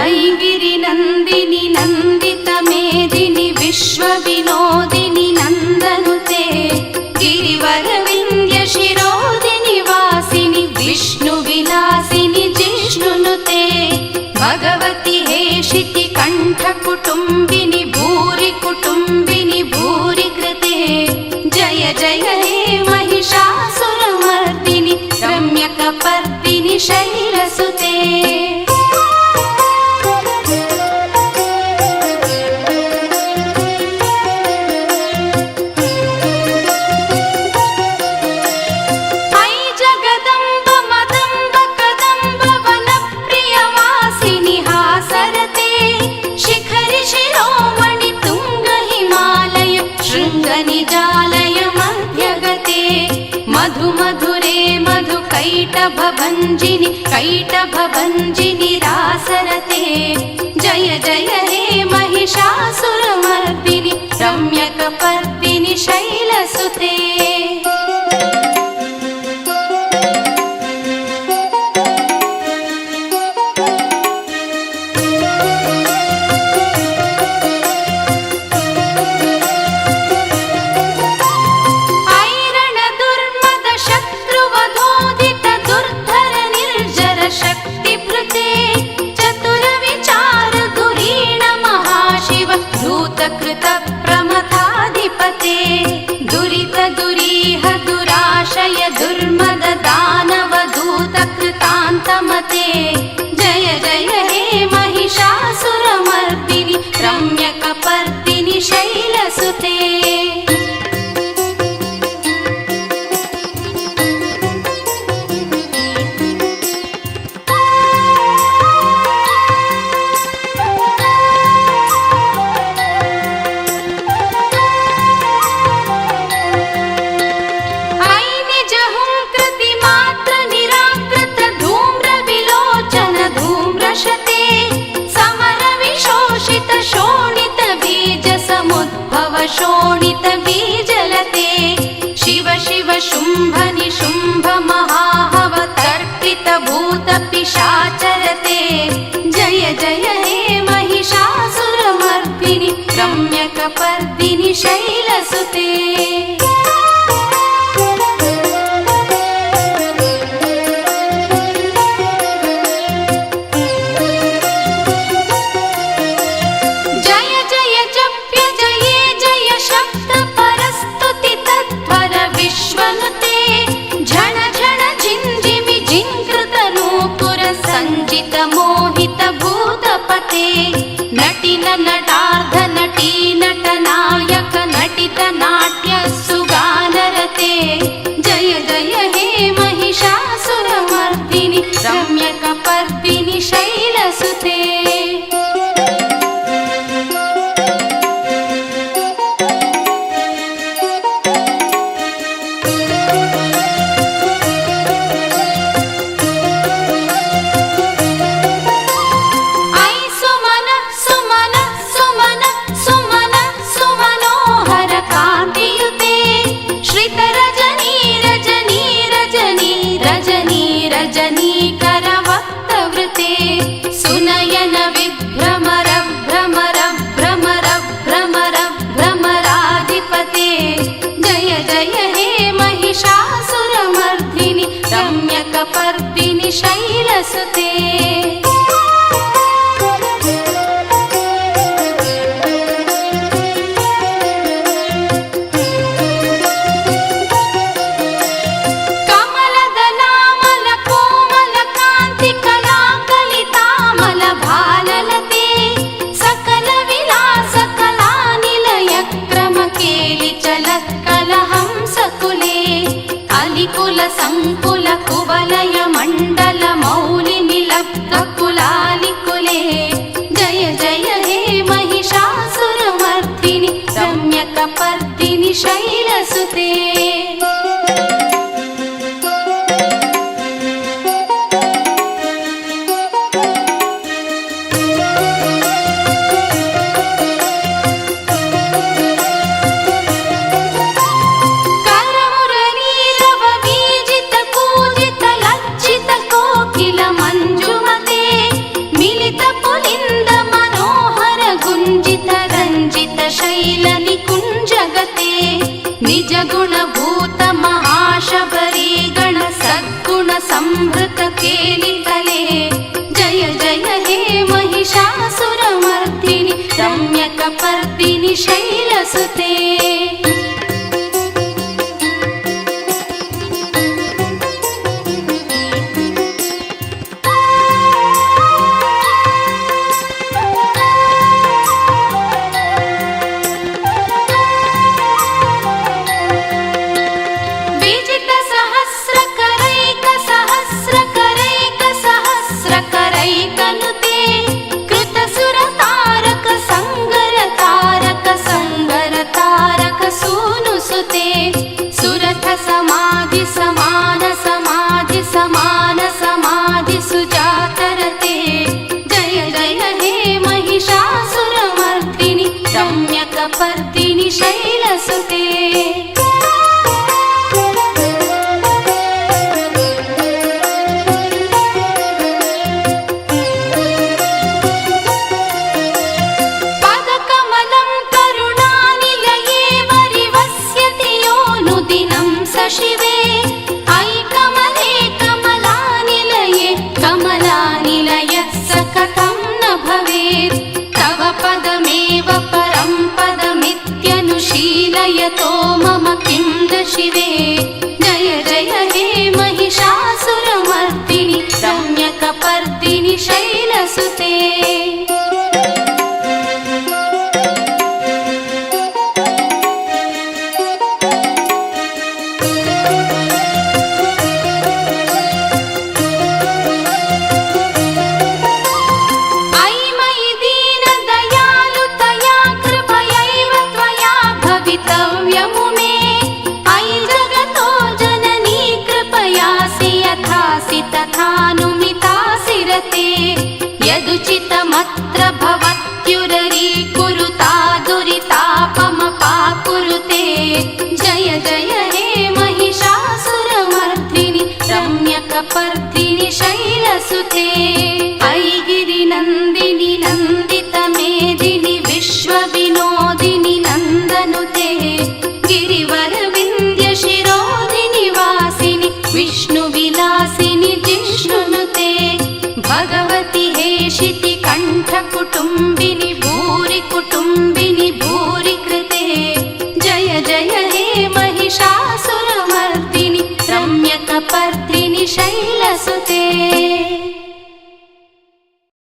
ऐगिरि नन्दिनि नन्दित मेदिनि विश्वविनोदिनि नन्दनुते गिरिवरविन्द्य शिरोदिनि वासिनि विष्णुविलासिनि जिष्णुनुते भगवति हेशिति कण्ठकुटुम्बिनि भूरि कुटुम्बिनि भूरि कृते जय जय हे महिषासुरमर्दिनि रम्यकपर्दिनि शैलसुते निजालय मध्यगते मधुमधुरे मधुकैटभभञ्जिनि कैटभभञ्जिनि रासरते जय जय हे महिषासुरमर्दिनि रम्यकपर्दिनि शैलसुते प्रमथाधिपते दुरित दुरीह दुराशय दुर्मद दानव दूत कृतान्तमते जय जय हे महिषासुरमर्दिनि रम्यकपर्दिनि शैलसुते शोणित बीजलते शिव शिव शुम्भ निशुम्भ महाहव तर्पित भूत पिशाचरते जय जय हे महिषासुरमर्दिनि रम्यकपर्दिनि शैलसुते विश्वनुते झण झण झिञ्झिमि झिङ्कृतनूपुर सञ्जित मोहित भूतपते नटिन नटार्ध नटी नटनायक नटित नाट्य सुगानरते जय जय हे महिषासुरमर्दिनि रम्यकपर्दिनि शैलसुते रजनीकरवक्तवृते सुनयन विभ्रमर भ्रमर भ्रमर भ्रमर भ्रमराधिपते जय जय हे महिषासुरमर्दिनि रम्यकपर्दिनि शैलसुते कुल संकुल कुवलय मंडल मौलि निलब्ध कुलालिकुले जय जय हे महिषासुरमर्दिनि रम्यकपर्दिनि शैलसुते मंजुमते मिलित ಗೋಲಿಂದ ಮನೋಹರ ಗುಂಜಿತ ರಂಜಿತ ಶೈಲ ನಿಕುಂಜಗತೆ ನಿಜ ಗುಣಭೂತ ಮಹಾಶಬರಿ ಗಣ ಸದ್ಗುಣ ಸಂಭೃತ ಕೇಲಿಕಲೆ ಜಯ ಜಯ ಹೇ महिषासुरमर्दिनि रम्यकपर्दिनि शैलसुते सुरथ समाधि समान समाधि समान समाधि सुजातरते जय जय हे महिषासुरमर्दिनि रम्यकपर्दिनि शैलसुते शिवे ऐ कमले कमलानिलये कमलानिलयः स कथं न भवेत् तव पदमेव परं पदमित्यनुशीलयतो मम किं न शिवे जय जय हे महिषासुरमर्दिनि रम्यकपर्दिनि शैलसुते यदुचितमत्र भवत्युररी कुरुता दुरितापमपाकुरुते जय जय हे महिषासुरमर्दिनि रम्यकपर्दिनि शैलसुते ऐगिरिनन्दिनि नन्दितमेदिनि विश्वविनोदिनि नन्दनुते गिरिवरविन्द्यशिरोधिनि वासिनि विष्णुविलासिनि जिष्णुनुते भगवति हे शितिकण्ठकुटुम्बिनि